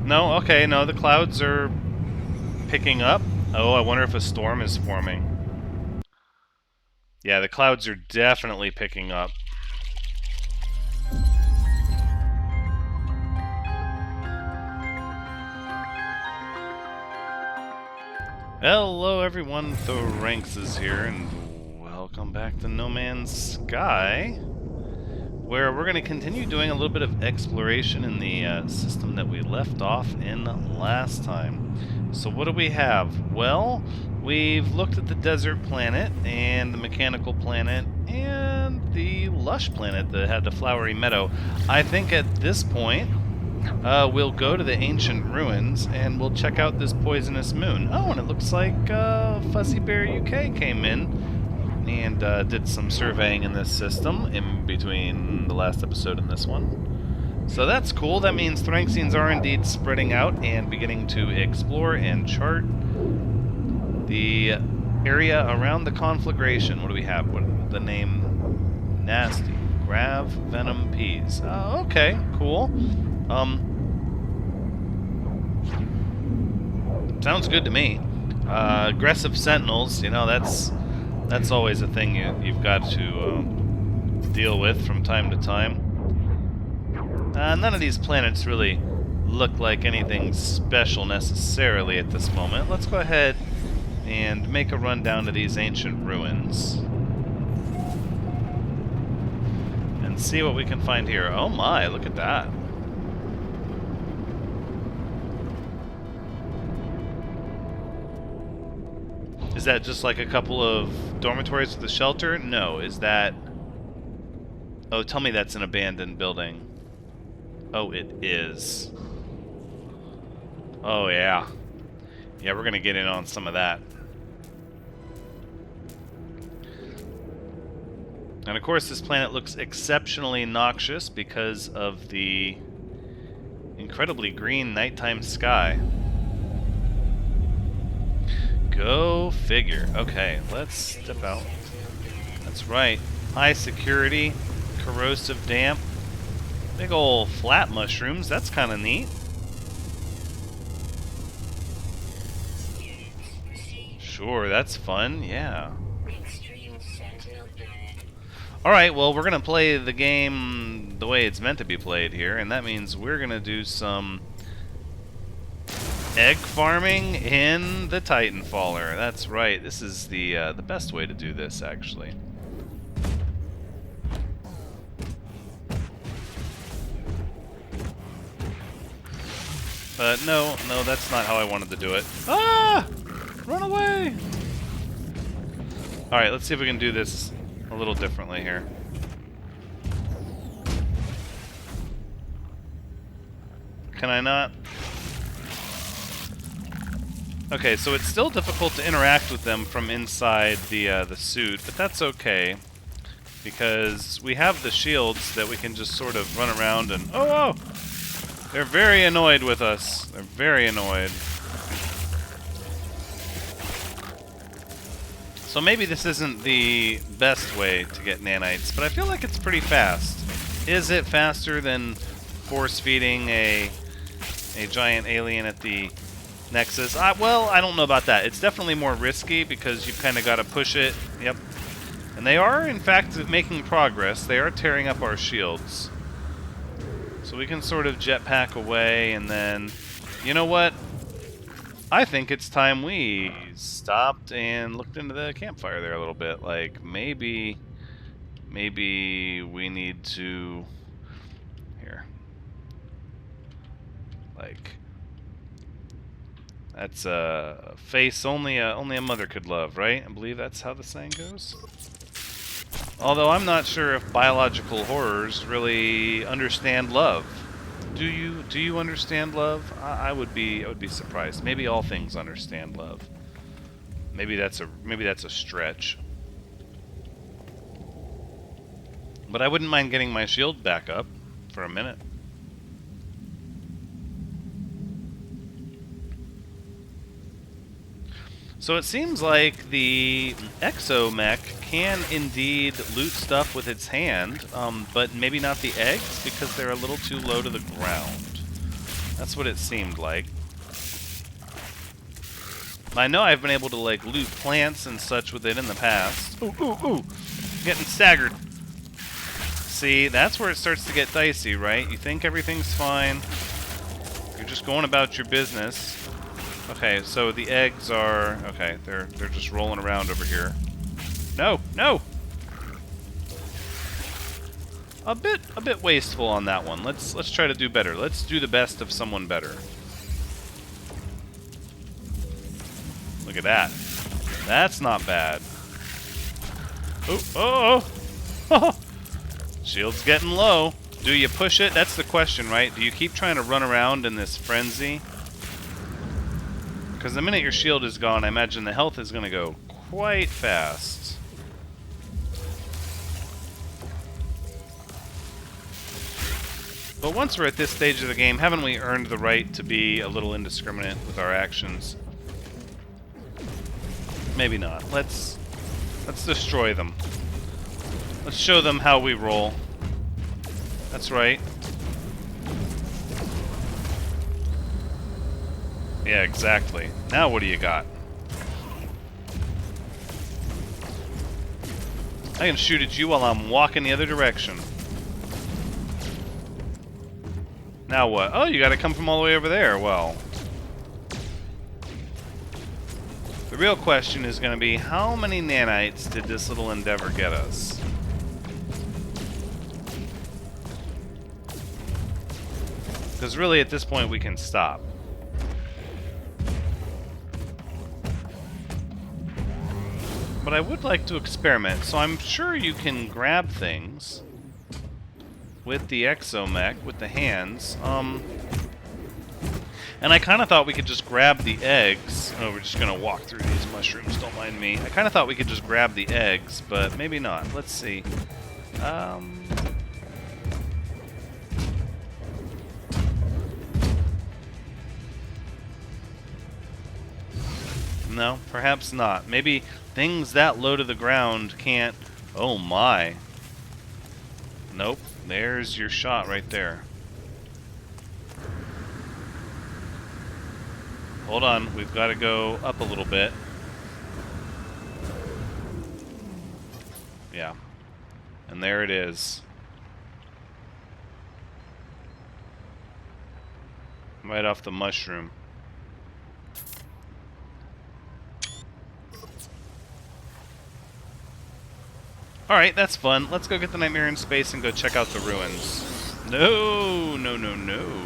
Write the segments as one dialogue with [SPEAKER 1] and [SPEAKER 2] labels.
[SPEAKER 1] No? Okay, no, the clouds are picking up. Oh, I wonder if a storm is forming. Yeah, the clouds are definitely picking up. Hello everyone, The Ranks is here, and welcome back to No Man's Sky, where we're going to continue doing a little bit of exploration in the system that we left off in last time. So what do we have? Well, we've looked at the desert planet, and the mechanical planet, and the lush planet that had the flowery meadow. I think at this point, we'll go to the ancient ruins and we'll check out this poisonous moon. Oh, and it looks like Fuzzy Bear UK came in and did some surveying in this system in between the last episode and this one. So that's cool. That means Thranxians are indeed spreading out and beginning to explore and chart the area around the conflagration. What do we have? What the name? Nasty. Grav Venom Peas. Okay, cool. Sounds good to me. Aggressive sentinels, you know, that's always a thing you've got to deal with from time to time. None of these planets really look like anything special necessarily at this moment. Let's go ahead and make a run down to these ancient ruins and see what we can find here. Oh my, look at that. Is that just like a couple of dormitories with a shelter? No, is that... Oh, tell me that's an abandoned building. Oh, it is. Oh, yeah. Yeah, we're gonna get in on some of that. And of course, this planet looks exceptionally noxious because of the incredibly green nighttime sky. Go figure. Okay, let's step out. That's right. High security, corrosive damp, big ol' flat mushrooms. That's kind of neat. Sure, that's fun. Yeah. Alright, well, we're going to play the game the way it's meant to be played here, and that means we're going to do some egg farming in the Titanfaller. That's right. This is the best way to do this, actually. But no, that's not how I wanted to do it. Ah! Run away! Alright, let's see if we can do this a little differently here. Can I not? Okay, so it's still difficult to interact with them from inside the suit, but that's okay, because we have the shields that we can just sort of run around and... Oh! They're very annoyed with us. They're very annoyed. So maybe this isn't the best way to get nanites, but I feel like it's pretty fast. Is it faster than force-feeding a giant alien at the Nexus? Well, I don't know about that. It's definitely more risky because you've kind of got to push it. Yep. And they are, in fact, making progress. They are tearing up our shields. So we can sort of jetpack away, and then... You know what? I think it's time we stopped and looked into the campfire there a little bit. Like, maybe we need to... Here. Like... That's a face only a mother could love, right? I believe that's how the saying goes. Although I'm not sure if biological horrors really understand love. Do you understand love? I would be surprised. Maybe all things understand love. Maybe that's a stretch. But I wouldn't mind getting my shield back up for a minute. So it seems like the exomech can indeed loot stuff with its hand, but maybe not the eggs because they're a little too low to the ground. That's what it seemed like. I know I've been able to, like, loot plants and such with it in the past. Ooh, ooh, ooh! Getting staggered. See, that's where it starts to get dicey, right? You think everything's fine. You're just going about your business. Okay, so the eggs are... Okay, they're just rolling around over here. No! No! A bit wasteful on that one. Let's try to do better. Let's do the best of someone better. Look at that. That's not bad. Oh, oh! Shield's getting low. Do you push it? That's the question, right? Do you keep trying to run around in this frenzy? Because the minute your shield is gone, I imagine the health is going to go quite fast. But once we're at this stage of the game, haven't we earned the right to be a little indiscriminate with our actions? Maybe not. Let's destroy them. Let's show them how we roll. That's right. Yeah, exactly. Now what do you got? I can shoot at you while I'm walking the other direction. Now what? Oh, you gotta come from all the way over there. Well, the real question is gonna be, how many nanites did this little endeavor get us? Because really, at this point, we can stop. But I would like to experiment, so I'm sure you can grab things with the exomech, with the hands. And I kind of thought we could just grab the eggs. Oh, we're just going to walk through these mushrooms, don't mind me. I kind of thought we could just grab the eggs, but maybe not. Let's see. No, perhaps not. Maybe things that low to the ground can't... Oh my. Nope. There's your shot right there. Hold on, we've got to go up a little bit. Yeah. And there it is. Right off the mushroom. Alright, that's fun. Let's go get the Nightmare in Space and go check out the ruins. No, no, no, no.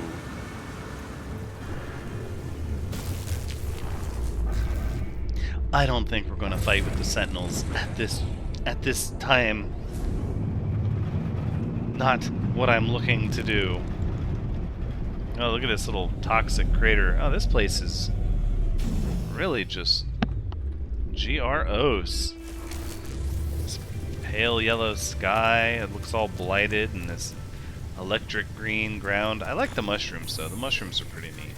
[SPEAKER 1] I don't think we're going to fight with the Sentinels at this time. Not what I'm looking to do. Oh, look at this little toxic crater. Oh, this place is really just GROs. This pale yellow sky, it looks all blighted, and this electric green ground. I like the mushrooms, though. The mushrooms are pretty neat.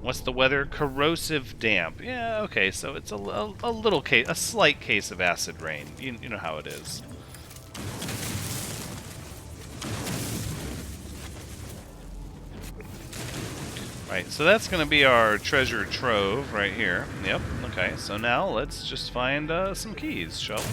[SPEAKER 1] What's the weather? Corrosive damp. Yeah, okay, so it's a little case, a slight case of acid rain. You know how it is. Right, so that's going to be our treasure trove right here. Yep, okay, so now let's just find some keys, shall we?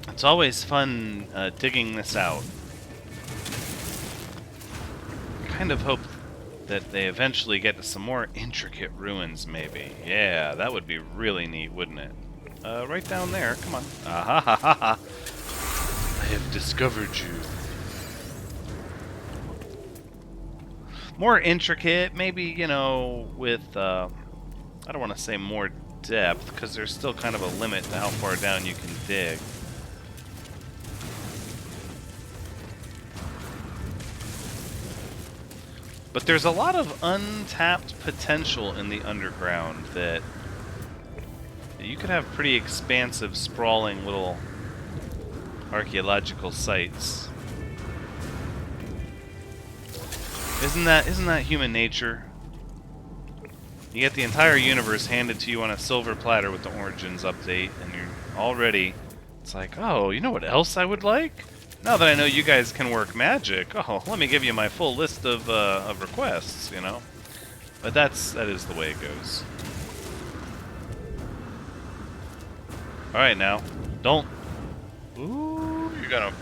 [SPEAKER 1] It's always fun digging this out. I kind of hope that they eventually get to some more intricate ruins, maybe. Yeah, that would be really neat, wouldn't it? Right down there, come on. Ah ha ha ha ha! I have discovered you. More intricate, maybe, you know, with, I don't want to say more depth, because there's still kind of a limit to how far down you can dig. But there's a lot of untapped potential in the underground that you could have pretty expansive, sprawling little archaeological sites. Isn't that human nature? You get the entire universe handed to you on a silver platter with the Origins update, and you're already... It's like, oh, you know what else I would like? Now that I know you guys can work magic, oh, let me give you my full list of requests, you know? But that is the way it goes. Alright now, don't... Ooh, you're gonna...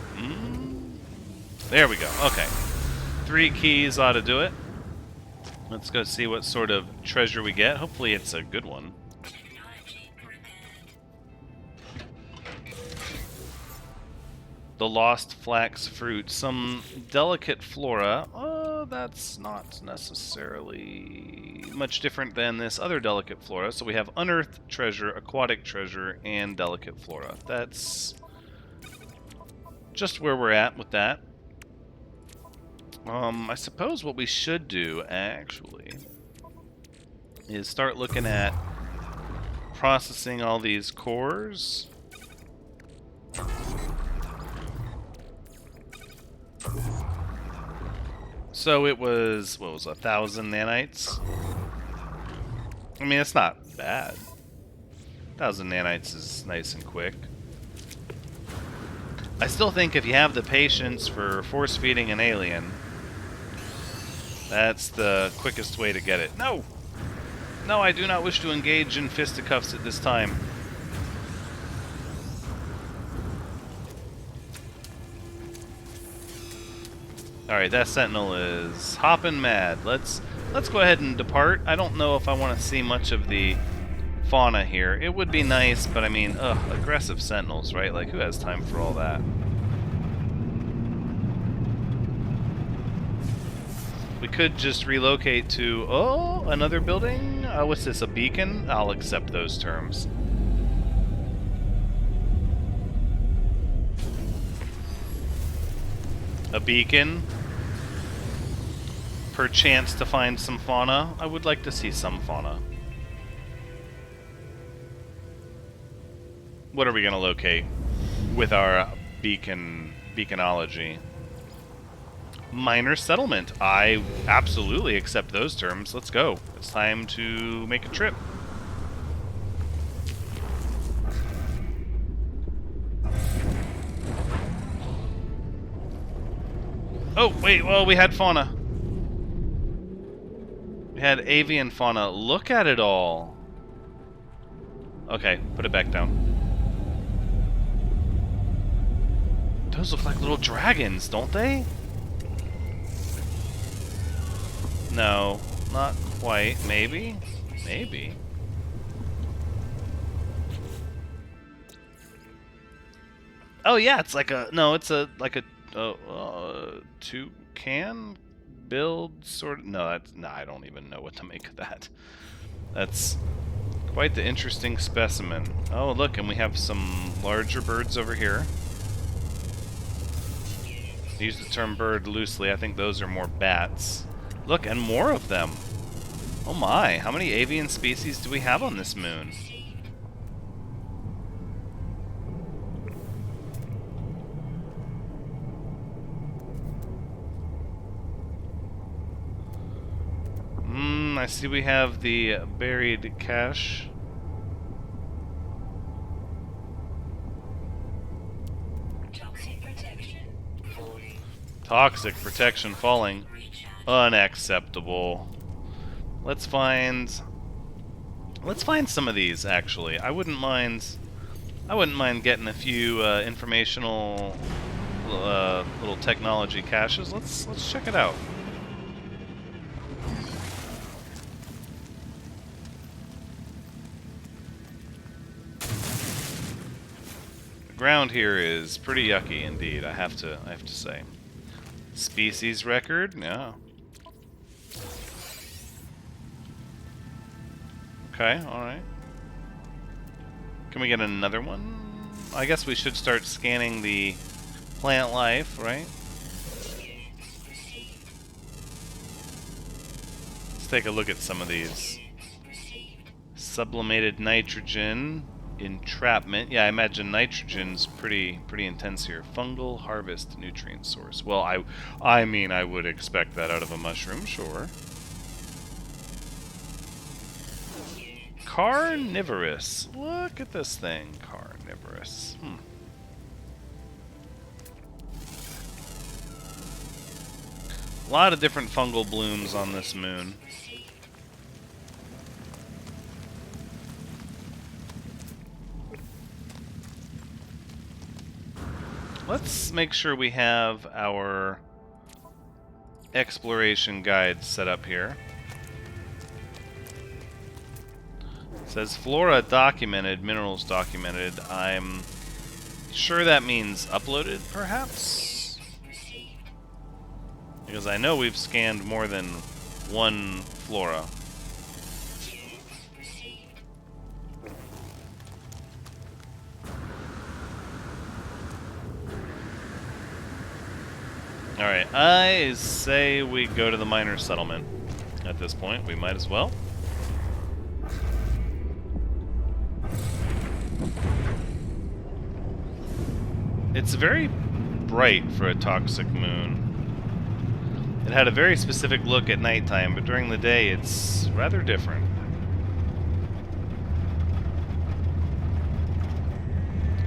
[SPEAKER 1] There we go, okay. 3 keys ought to do it. Let's go see what sort of treasure we get. Hopefully it's a good one. The lost flax fruit. Some delicate flora. Oh, that's not necessarily much different than this other delicate flora. So we have unearthed treasure, aquatic treasure, and delicate flora. That's just where we're at with that. I suppose what we should do, actually, is start looking at processing all these cores. So it was, what was it, 1,000 nanites? I mean, it's not bad. 1,000 nanites is nice and quick. I still think if you have the patience for force-feeding an alien, that's the quickest way to get it. No! No, I do not wish to engage in fisticuffs at this time. Alright, that sentinel is hopping mad. Let's go ahead and depart. I don't know if I want to see much of the fauna here. It would be nice, but I mean, aggressive sentinels, right? Like, who has time for all that? We could just relocate to, oh, another building? What's this, a beacon? I'll accept those terms. A beacon? Perchance to find some fauna? I would like to see some fauna. What are we going to locate with our beaconology? Minor settlement. I absolutely accept those terms. Let's go. It's time to make a trip. Oh, wait, well, we had fauna. We had avian fauna. Look at it all. Okay, put it back down. Those look like little dragons, don't they? No, not quite. Maybe? Maybe. Oh yeah, it's like a... No, it's a... like a... toucan build sort of... No, that's... No, I don't even know what to make of that. That's quite the interesting specimen. Oh, look, and we have some larger birds over here. I use the term bird loosely. I think those are more bats. Look, and more of them. Oh my, how many avian species do we have on this moon? I see we have the buried cache. Toxic protection falling. Unacceptable. Let's find some of these, actually. I wouldn't mind getting a few informational little technology caches. Let's check it out. The ground here is pretty yucky indeed, I have to say. Species record? No. Okay, alright. Can we get another one? I guess we should start scanning the plant life, right? Let's take a look at some of these. Sublimated nitrogen, entrapment. Yeah, I imagine nitrogen's pretty intense here. Fungal harvest nutrient source. Well, I mean, I would expect that out of a mushroom, sure. Carnivorous. Look at this thing. Carnivorous. A lot of different fungal blooms on this moon. Let's make sure we have our exploration guide set up here. It says flora documented, minerals documented. I'm sure that means uploaded, perhaps? Because I know we've scanned more than one flora. Alright, I say we go to the miner settlement. At this point, we might as well. It's very bright for a toxic moon. It had a very specific look at nighttime, but during the day it's rather different.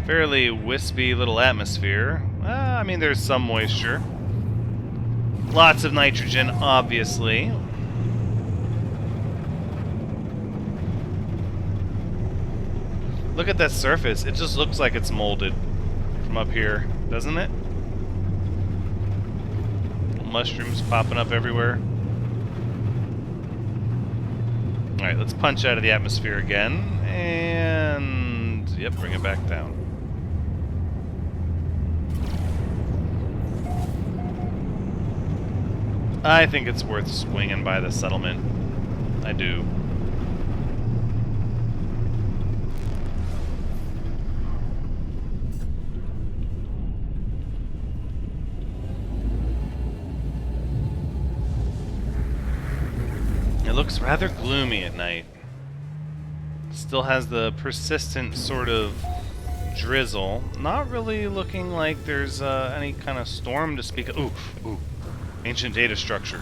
[SPEAKER 1] Fairly wispy little atmosphere. I mean, there's some moisture. Lots of nitrogen, obviously. Look at that surface. It just looks like it's molded from up here, doesn't it? Mushrooms popping up everywhere. Alright, let's punch out of the atmosphere again. And... yep, bring it back down. I think it's worth swinging by the settlement. I do. It looks rather gloomy at night. Still has the persistent sort of drizzle. Not really looking like there's any kind of storm to speak of. Ooh. Ancient data structure.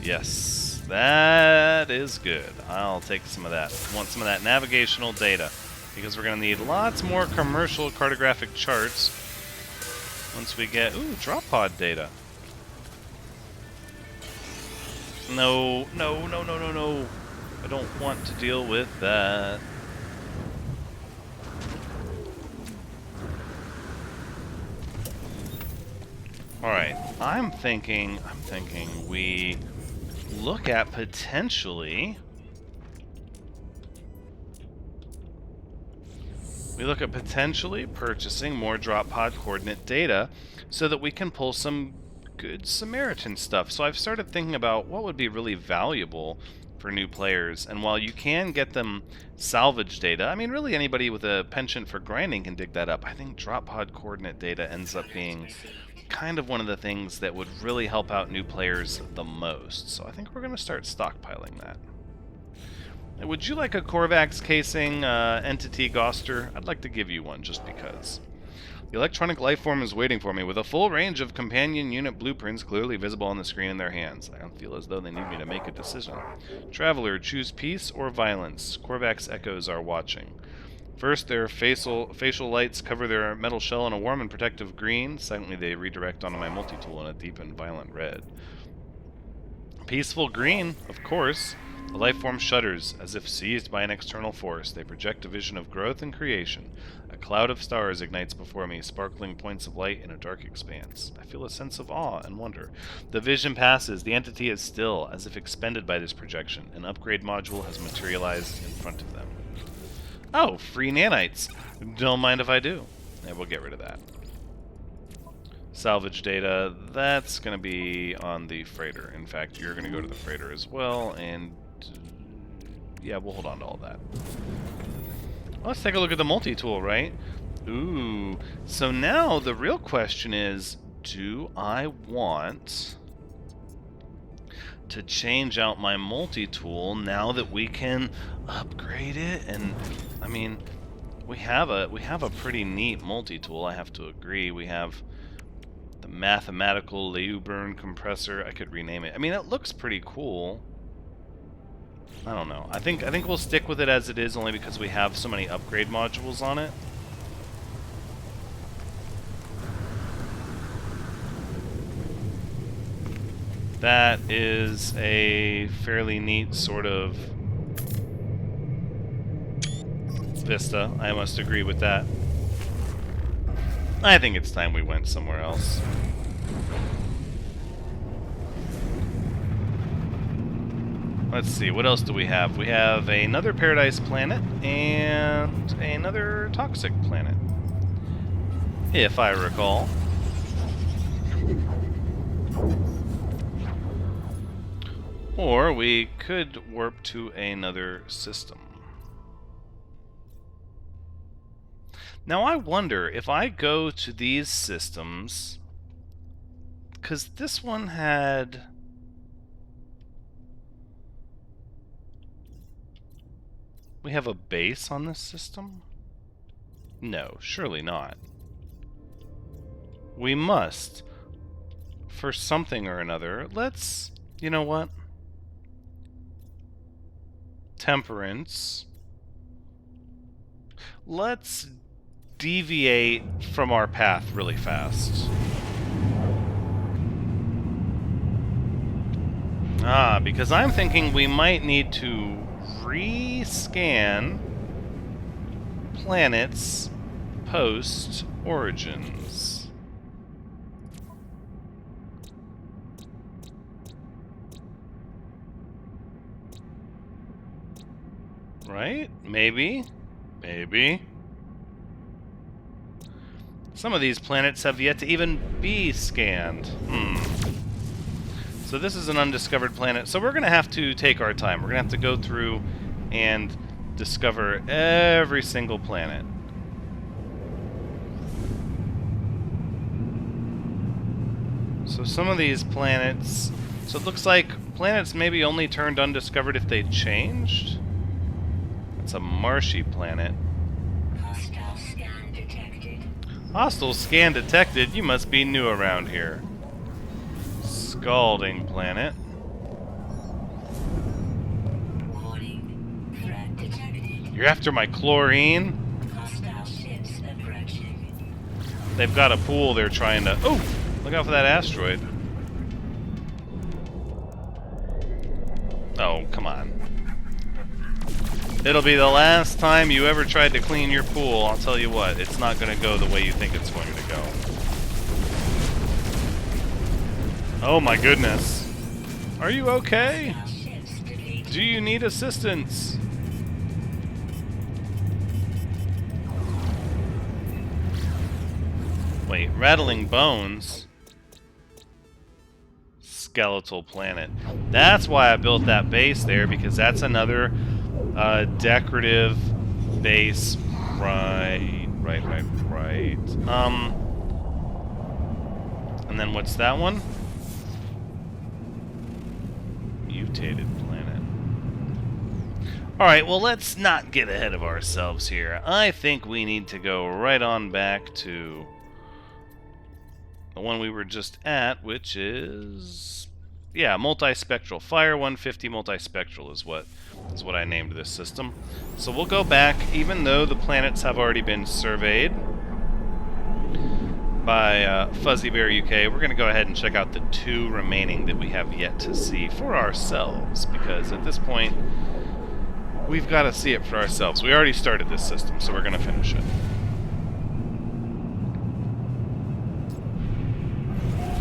[SPEAKER 1] Yes, that is good. I'll take some of that. Want some of that navigational data, because we're going to need lots more commercial cartographic charts once we get... ooh, drop pod data. No. I don't want to deal with that. Alright, I'm thinking we look at potentially purchasing more drop pod coordinate data so that we can pull some good Samaritan stuff. So I've started thinking about what would be really valuable for new players, and while you can get them salvage data, I mean really anybody with a penchant for grinding can dig that up. I think drop pod coordinate data ends up being kind of one of the things that would really help out new players the most. So I think we're going to start stockpiling that. And would you like a Korvax casing entity Goster? I'd like to give you one just because. The electronic lifeform is waiting for me with a full range of companion unit blueprints clearly visible on the screen in their hands. I don't feel as though they need me to make a decision. Traveler, choose peace or violence. Korvax echoes are watching. First, their facial lights cover their metal shell in a warm and protective green. Secondly, they redirect onto my multi-tool in a deep and violent red. Peaceful green, of course. The lifeform shudders, as if seized by an external force. They project a vision of growth and creation. A cloud of stars ignites before me, sparkling points of light in a dark expanse. I feel a sense of awe and wonder. The vision passes. The entity is still, as if expended by this projection. An upgrade module has materialized in front of them. Oh, free nanites. Don't mind if I do. Yeah, we'll get rid of that. Salvage data, that's going to be on the freighter. In fact, you're going to go to the freighter as well, and yeah, we'll hold on to all that. Well, let's take a look at the multi-tool, right? Ooh, so now the real question is, do I want to change out my multi-tool now that we can upgrade it. And I mean, we have a pretty neat multi-tool, I have to agree. We have the mathematical Leuburn compressor. I could rename it. I mean, it looks pretty cool. I don't know. I think we'll stick with it as it is, only because we have so many upgrade modules on it. That is a fairly neat sort of Vista. I must agree with that. I think it's time we went somewhere else. Let's see, what else do we have? We have another paradise planet and another toxic planet, if I recall. Or we could warp to another system. Now I wonder if I go to these systems, because this one had... We have a base on this system? No, surely not. We must. For something or another. Let's... You know what? Temperance. Let's deviate from our path really fast. Because I'm thinking we might need to rescan planets post origins. Right? Maybe. Maybe. Some of these planets have yet to even be scanned. So this is an undiscovered planet, so we're going to have to take our time. We're going to have to go through and discover every single planet. So some of these planets... So it looks like planets maybe only turned undiscovered if they changed? It's a marshy planet.
[SPEAKER 2] Hostile scan detected.
[SPEAKER 1] Hostile scan detected? You must be new around here. Scalding planet.
[SPEAKER 2] Warning. Threat detected.
[SPEAKER 1] You're after my chlorine?
[SPEAKER 2] Hostile ships approaching.
[SPEAKER 1] They've got a pool they're trying to... Oh! Look out for that asteroid. Oh, come on. It'll be the last time you ever tried to clean your pool. I'll tell you what, it's not going to go the way you think it's going to go. Oh my goodness. Are you okay? Do you need assistance? Wait, rattling bones? Skeletal planet. That's why I built that base there, because that's another decorative base. Right. And then what's that one? Mutated planet. Alright, well, let's not get ahead of ourselves here. I think we need to go right on back to the one we were just at, which is... Yeah, multispectral. Fire 150 multispectral is what I named this system. So we'll go back, even though the planets have already been surveyed by Fuzzy Bear UK. We're going to go ahead and check out the 2 remaining that we have yet to see for ourselves, because at this point, we've got to see it for ourselves. We already started this system, so we're going to finish it.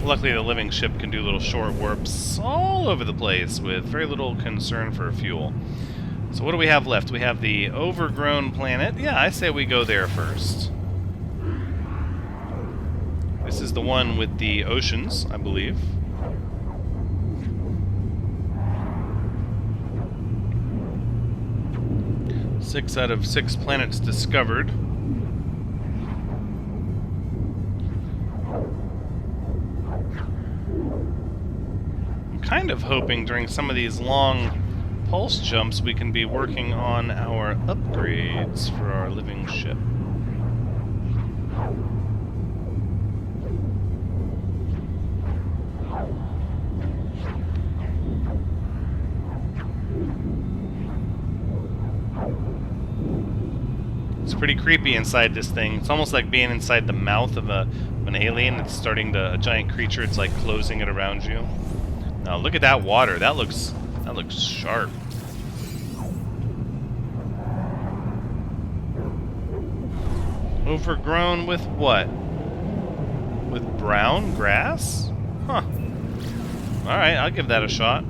[SPEAKER 1] Luckily, the living ship can do little short warps all over the place with very little concern for fuel. So what do we have left? We have the Overgrown Planet. Yeah, I say we go there first. This is the one with the oceans, I believe. Six out of 6 planets discovered. kind of hoping during some of these long pulse jumps we can be working on our upgrades for our living ship. It's pretty creepy inside this thing. It's almost like being inside the mouth of an alien that's starting to, a giant creature, it's like closing it around you. Now look at that water. That looks sharp. Overgrown with what? With brown grass? Huh. Alright, I'll give that a shot.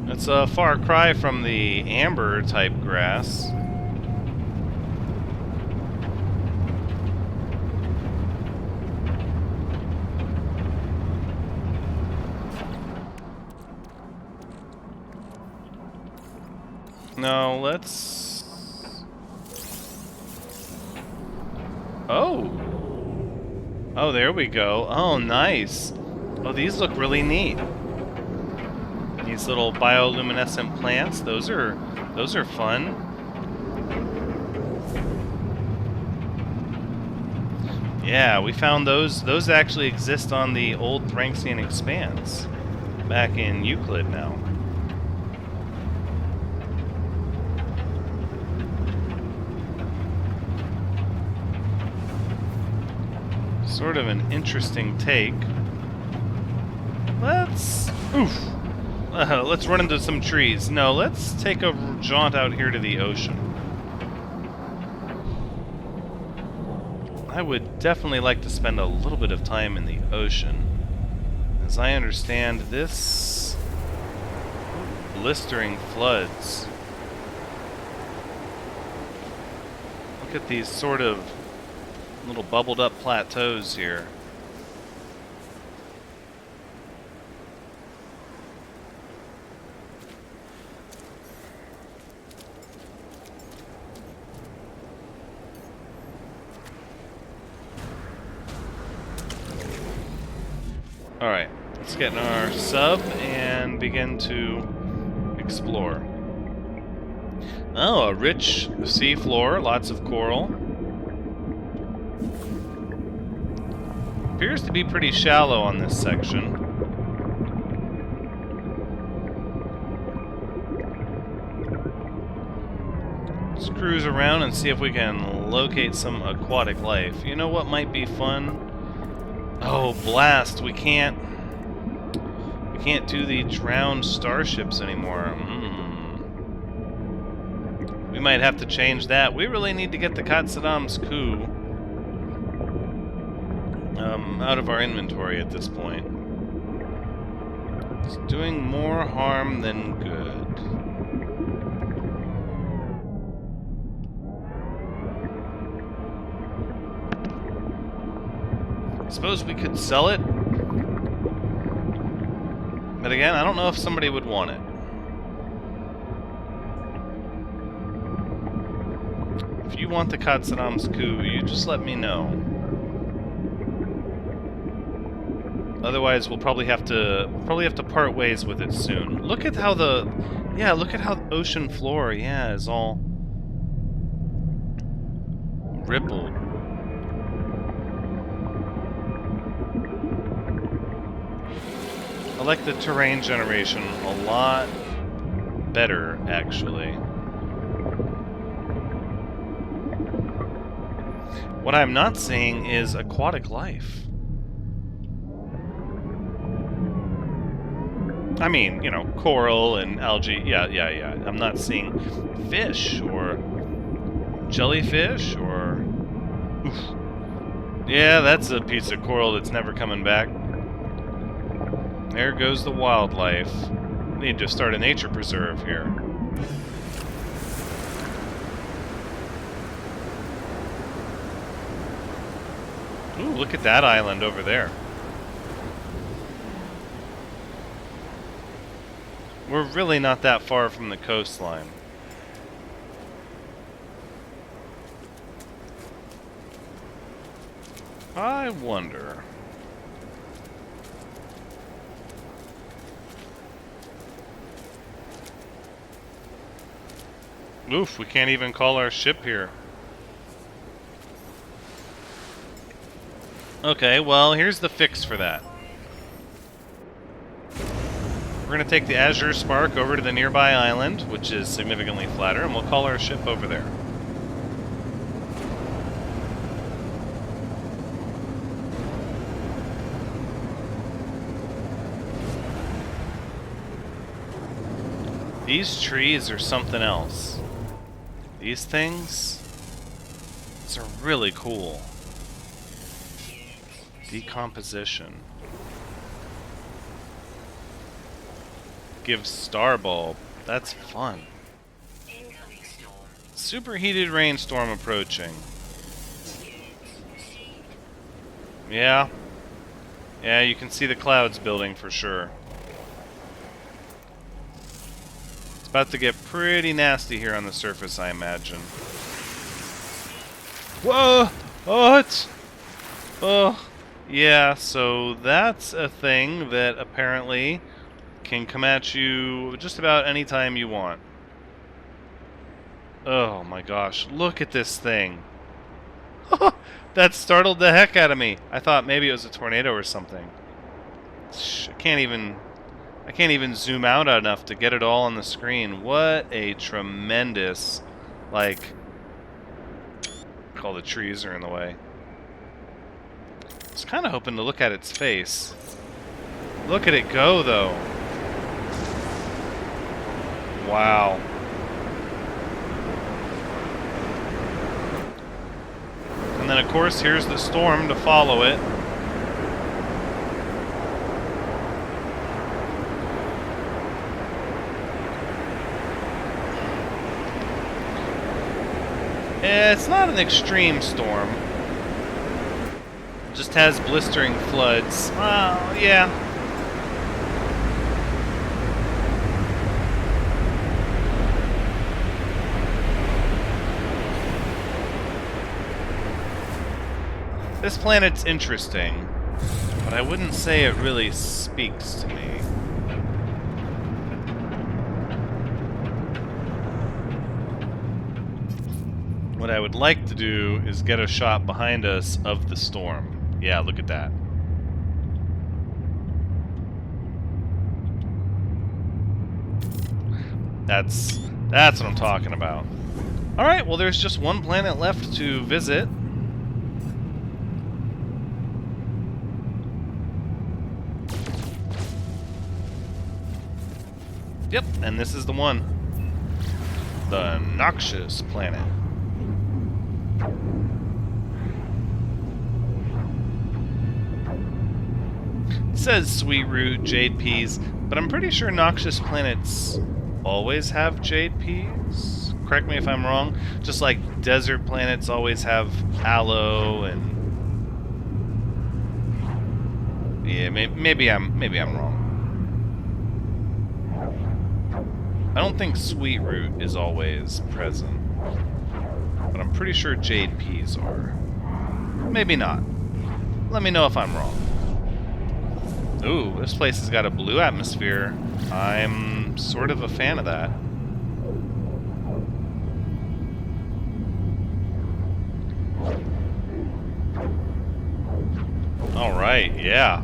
[SPEAKER 1] It's a far cry from the amber type grass. No, let's... Oh! Oh, there we go. Oh, nice. Oh, these look really neat. These little bioluminescent plants, those are fun. Yeah, we found those. Those actually exist on the old Thranxian expanse back in Euclid now. Sort of an interesting take. Let's run into some trees. No, let's take a jaunt out here to the ocean. I would definitely like to spend a little bit of time in the ocean. As I understand, this blistering floods. Look at these sort of little bubbled up plateaus here. Alright, let's get in our sub and begin to explore. Oh, a rich sea floor, lots of coral. Appears to be pretty shallow on this section. Let's cruise around and see if we can locate some aquatic life. You know what might be fun? Oh, blast! We can't do the drowned starships anymore. We might have to change that. We really need to get the Katsadam's coup out of our inventory at this point. It's doing more harm than good. Suppose we could sell it. But again, I don't know if somebody would want it. If you want the Katsadam's coup, you just let me know. Otherwise, we'll probably have to part ways with it soon. Look at how the ocean floor, is all rippled. I like the terrain generation a lot better, actually. What I'm not seeing is aquatic life. I mean, you know, coral and algae, yeah. I'm not seeing fish or jellyfish or... Oof. Yeah, that's a piece of coral that's never coming back. There goes the wildlife. Need to start a nature preserve here. Ooh, look at that island over there. We're really not that far from the coastline. I wonder. Oof, we can't even call our ship here. Okay, well, here's the fix for that. We're going to take the Azure Spark over to the nearby island, which is significantly flatter, and we'll call our ship over there. These trees are something else. These things are really cool. Decomposition. Gives star bulb. That's fun.
[SPEAKER 2] Incoming storm.
[SPEAKER 1] Superheated rainstorm approaching. Yeah. Yeah, you can see the clouds building for sure. It's about to get pretty nasty here on the surface, I imagine. Whoa! What? Oh, yeah, so that's a thing that apparently can come at you just about any time you want. Oh my gosh, look at this thing. That startled the heck out of me. I thought maybe it was a tornado or something. I can't even zoom out enough to get it all on the screen. What a tremendous, like, all the trees are in the way. I was kind of hoping to look at its face. Look at it go, though. Wow. And then, of course, here's the storm to follow it. It's not an extreme storm. It just has blistering floods. Well, yeah. This planet's interesting, but I wouldn't say it really speaks to me. What I would like to do is get a shot behind us of the storm. Yeah, look at that. That's what I'm talking about. Alright, well there's just one planet left to visit. Yep, and this is the one. The Noxious Planet. It says sweet root, jade peas, but I'm pretty sure Noxious Planets always have jade peas. Correct me if I'm wrong. Just like desert planets always have aloe and... Yeah, maybe I'm wrong. I don't think sweet root is always present, but I'm pretty sure jade peas are. Maybe not. Let me know if I'm wrong. Ooh, this place has got a blue atmosphere. I'm sort of a fan of that. Alright, yeah.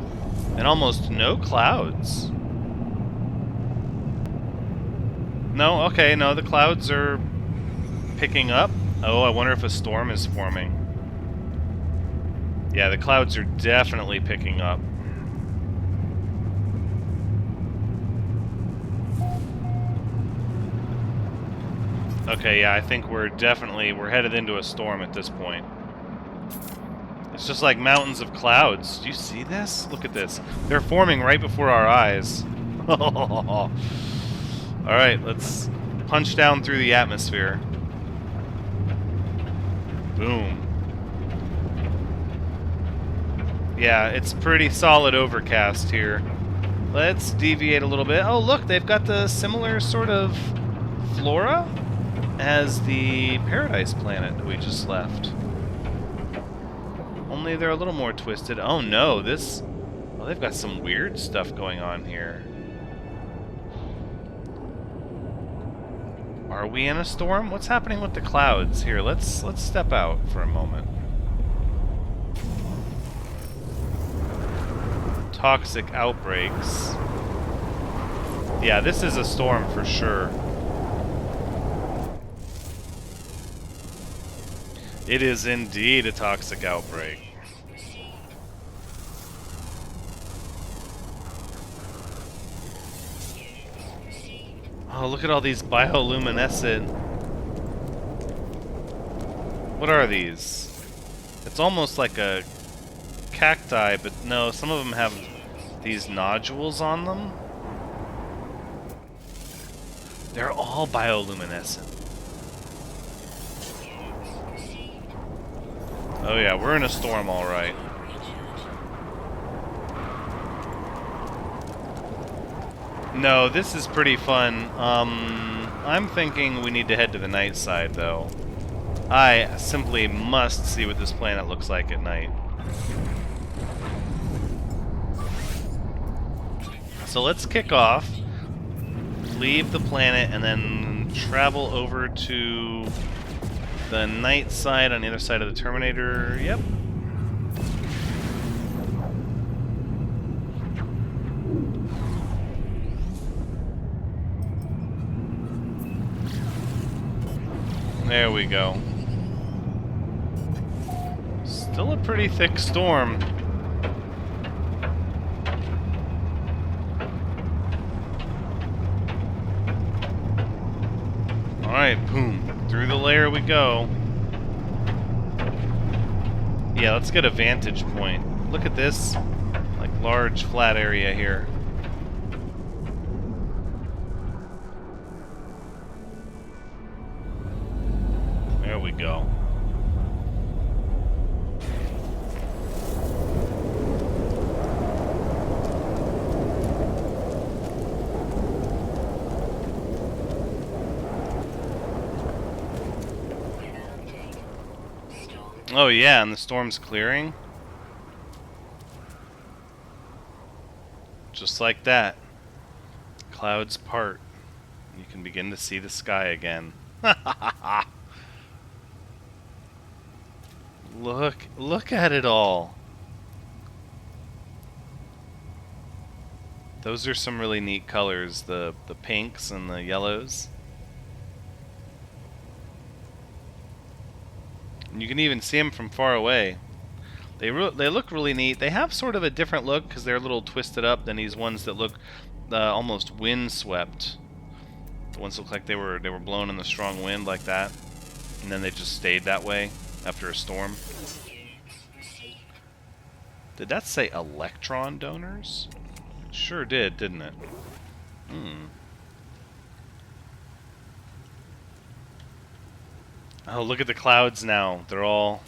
[SPEAKER 1] And almost no clouds. No, okay, no, the clouds are picking up. Oh, I wonder if a storm is forming. Yeah, the clouds are definitely picking up. Okay, yeah, I think we're headed into a storm at this point. It's just like mountains of clouds. Do you see this? Look at this. They're forming right before our eyes. Alright, let's punch down through the atmosphere. Boom. Yeah, it's pretty solid overcast here. Let's deviate a little bit. Oh, look, they've got the similar sort of flora as the Paradise Planet that we just left. Only they're a little more twisted. Oh no, this... Oh, they've got some weird stuff going on here. Are we in a storm? What's happening with the clouds? Here, let's step out for a moment. Toxic outbreaks. Yeah, this is a storm for sure. It is indeed a toxic outbreak. Oh, look at all these bioluminescent... What are these? It's almost like a cacti, but no, some of them have these nodules on them. They're all bioluminescent. Oh yeah, we're in a storm, all right. No, this is pretty fun. I'm thinking we need to head to the night side, though. I simply must see what this planet looks like at night. So let's kick off, leave the planet, and then travel over to the night side on the other side of the Terminator. Yep. There we go. Still a pretty thick storm. Alright, boom. Through the layer we go. Yeah, let's get a vantage point. Look at this, like, large flat area here. There we go. Oh yeah, and the storm's clearing. Just like that. Clouds part. You can begin to see the sky again. Look at it all. Those are some really neat colors, the pinks and the yellows. And you can even see them from far away. They look really neat. They have sort of a different look because they're a little twisted up than these ones that look almost windswept. The ones look like they were blown in the strong wind like that, and then they just stayed that way after a storm. Did that say electron donors? It sure did, didn't it? Oh, look at the clouds now. They're all...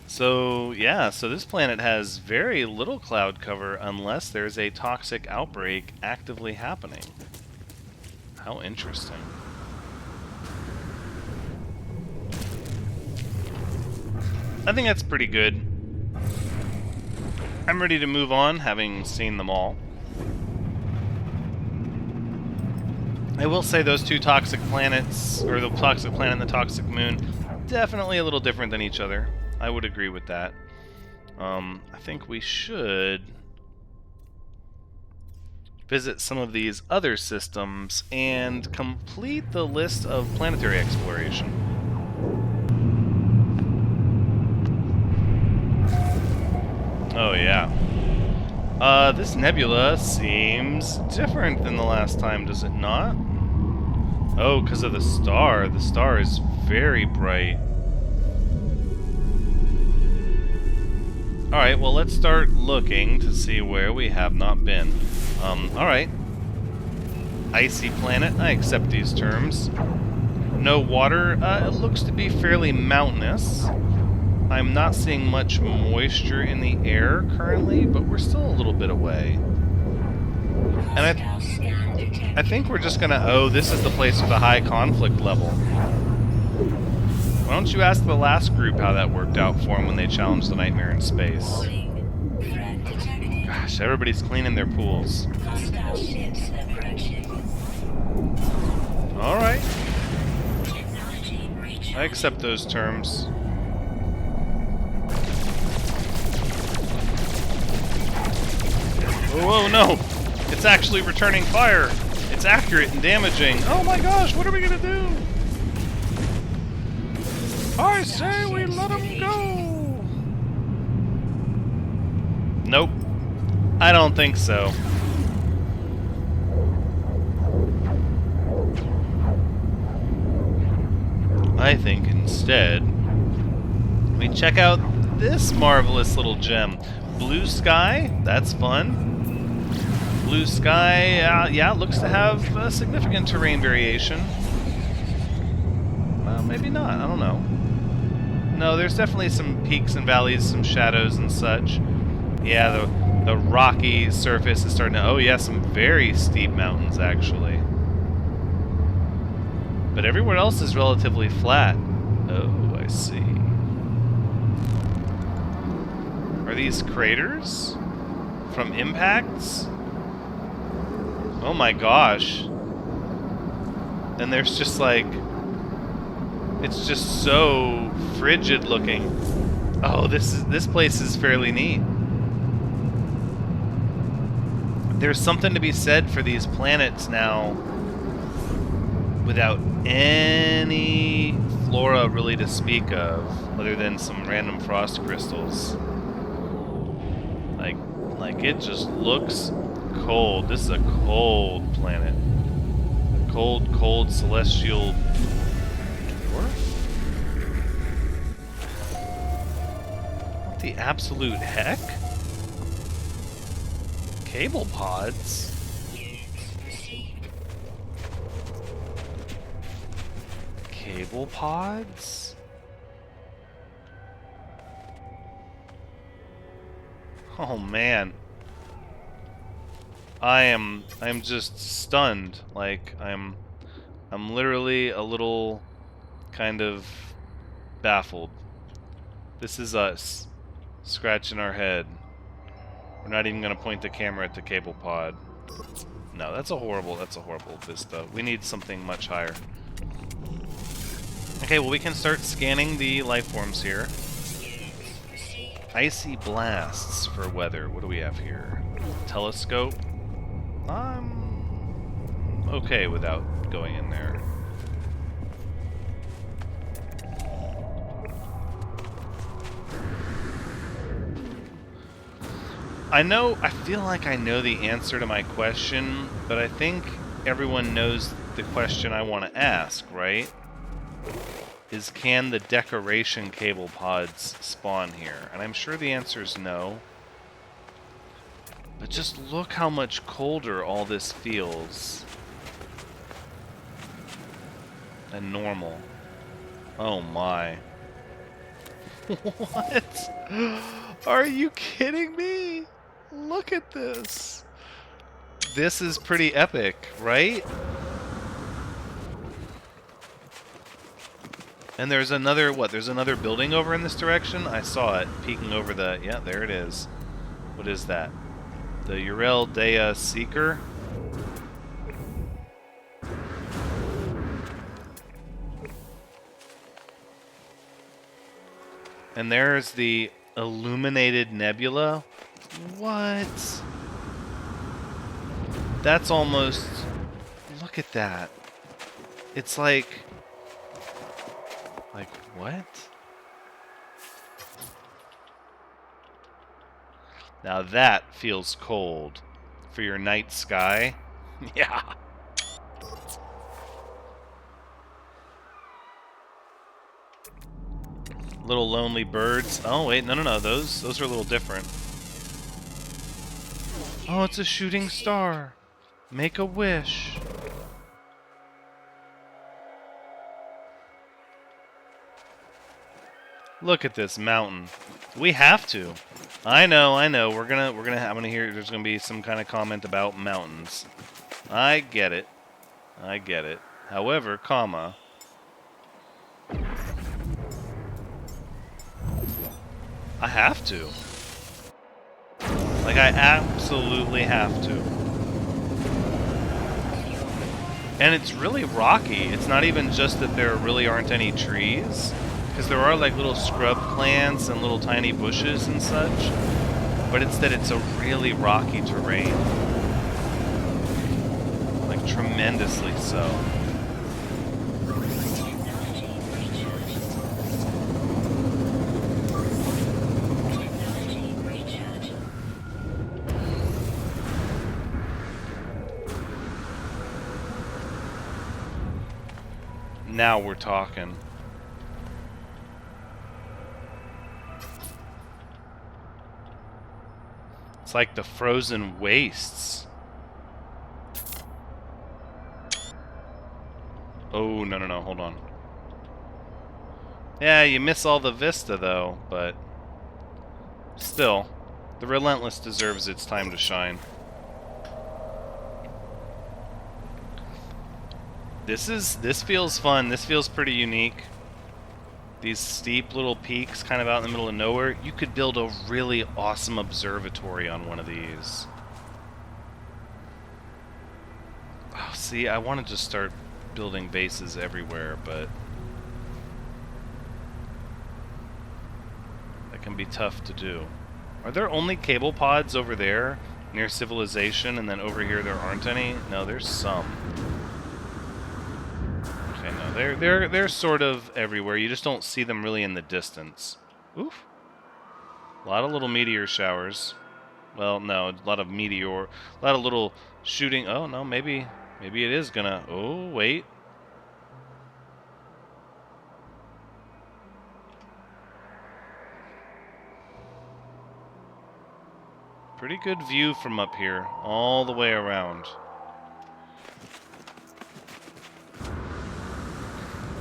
[SPEAKER 1] So, yeah, so this planet has very little cloud cover unless there's a toxic outbreak actively happening. How interesting. I think that's pretty good. I'm ready to move on, having seen them all. I will say those two toxic planets, or the toxic planet and the toxic moon, definitely a little different than each other. I would agree with that. I think we should visit some of these other systems and complete the list of planetary exploration. Oh yeah. This nebula seems different than the last time, does it not? Oh, because of the star. The star is very bright. Alright, well let's start looking to see where we have not been. Alright. Icy planet, I accept these terms. No water, it looks to be fairly mountainous. I'm not seeing much moisture in the air currently, but we're still a little bit away. And I think we're just gonna... Oh, this is the place with a high conflict level. Why don't you ask the last group how that worked out for them when they challenged the Nightmare in Space?
[SPEAKER 2] Warning. Threat detected.
[SPEAKER 1] Gosh, everybody's cleaning their pools.
[SPEAKER 2] Hostile ships approaching.
[SPEAKER 1] Alright.
[SPEAKER 2] Technology breach.
[SPEAKER 1] I accept those terms. Oh, no! It's actually returning fire! It's accurate and damaging! Oh my gosh, what are we gonna do? I say we let him go! Nope. I don't think so. I think instead, we check out this marvelous little gem. Blue sky, that's fun. Blue sky, yeah, looks to have significant terrain variation. Well, maybe not, I don't know. No, there's definitely some peaks and valleys, some shadows and such. Yeah, the rocky surface is starting to... Oh yeah, some very steep mountains, actually. But everywhere else is relatively flat. Oh, I see. Are these craters? From impacts? Oh my gosh. And there's just like... It's just so frigid looking. Oh, this place is fairly neat. There's something to be said for these planets now without any flora really to speak of, other than some random frost crystals. Like it just looks cold. This is a cold planet. A cold, cold celestial dwarf? What the absolute heck? Cablepods? Cablepods? Oh man. I'm just stunned. Like I'm literally a little kind of baffled. This is us scratching our head. We're not even gonna point the camera at the Cablepod. No, that's a horrible Vista. We need something much higher. Okay, well we can start scanning the lifeforms here. Icy blasts for weather. What do we have here? Telescope. I'm okay without going in there. I feel like I know the answer to my question, but I think everyone knows the question I want to ask, right? Is can the decoration Cablepods spawn here? And I'm sure the answer is no. But just look how much colder all this feels than normal. Oh my. What? Are you kidding me? Look at this. This is pretty epic, right? And there's another, what? There's another building over in this direction? I saw it peeking over the... Yeah, there it is. What is that? The Urel Dea Seeker? And there's the illuminated nebula. What? That's almost... Look at that. It's like... Like, what? Now that feels cold. For your night sky. Yeah. Little lonely birds. Oh, wait, no. Those are a little different. Oh, it's a shooting star. Make a wish. Look at this mountain. We have to. I know. I'm gonna hear there's gonna be some kind of comment about mountains. I get it. However, comma. I have to. Like, I absolutely have to. And it's really rocky. It's not even just that there really aren't any trees, because there are like little scrub plants and little tiny bushes and such, but it's that it's a really rocky terrain. Like, tremendously so. Now we're talking. It's like the frozen wastes. Oh, no, no, no, hold on. Yeah, you miss all the Vista, though, but still, the Relentless deserves its time to shine. This feels fun. This feels pretty unique. These steep little peaks kind of out in the middle of nowhere. You could build a really awesome observatory on one of these. Oh, see, I want to just start building bases everywhere, but that can be tough to do. Are there only Cablepods over there near civilization, and then over here there aren't any? No, there's some. Okay, no, they're sort of everywhere. You just don't see them really in the distance. Oof. A lot of little meteor showers. Well, no, a lot of little shooting. Oh, no, maybe it is gonna. Oh, wait. Pretty good view from up here, all the way around.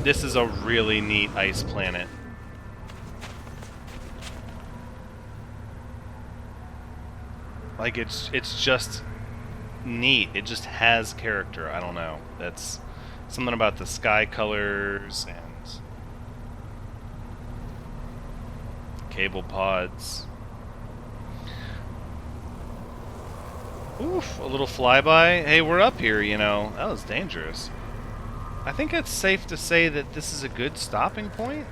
[SPEAKER 1] This is a really neat ice planet. Like, it's just neat. It just has character. I don't know. That's something about the sky colors and Cablepods. Oof, a little flyby. Hey, we're up here, you know. That was dangerous. I think it's safe to say that this is a good stopping point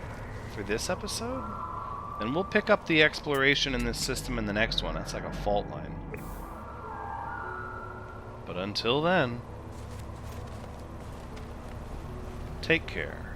[SPEAKER 1] for this episode. And we'll pick up the exploration in this system in the next one. That's like a fault line. But until then, take care.